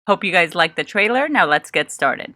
Hope you guys like the trailer. Now let's get started.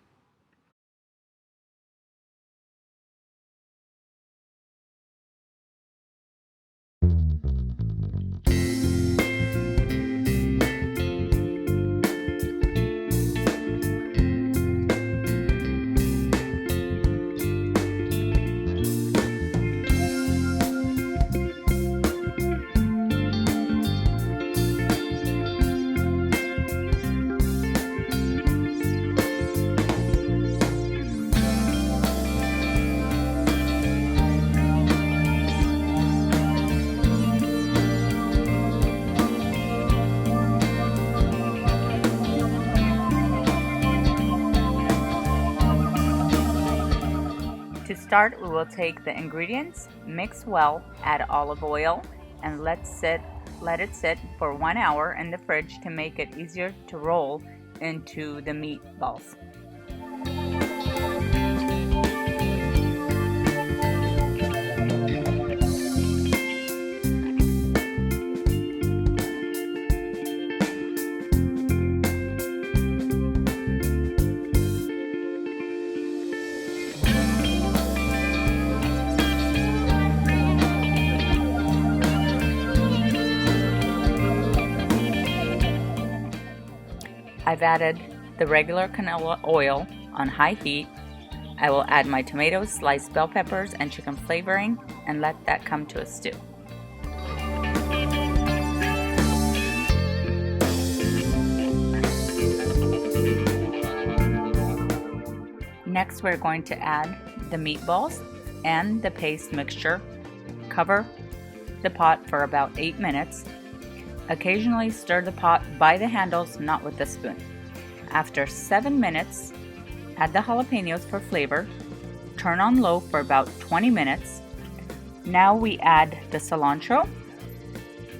To start, we will take the ingredients, mix well, add olive oil, and let it sit for 1 hour in the fridge to make it easier to roll into the meatballs. I've added the regular canola oil on high heat. I will add my tomatoes, sliced bell peppers, and chicken flavoring and let that come to a stew. Next, we're going to add the meatballs and the paste mixture. Cover the pot for about 8 minutes. Occasionally stir the pot by the handles, not with the spoon. After 7 minutes, add the jalapenos for flavor. Turn on low for about 20 minutes. Now we add the cilantro.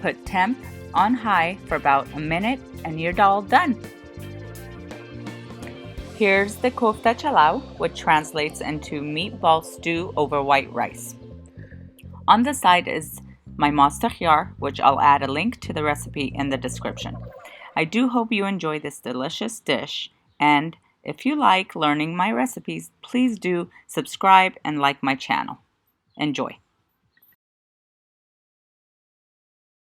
Put temp on high for about a minute and you're all done. Here's the Kofta Challow, which translates into meatball stew over white rice. On the side is my Maast, which I'll add a link to the recipe in the description. I do hope you enjoy this delicious dish, and if you like learning my recipes, please do subscribe and like my channel. Enjoy!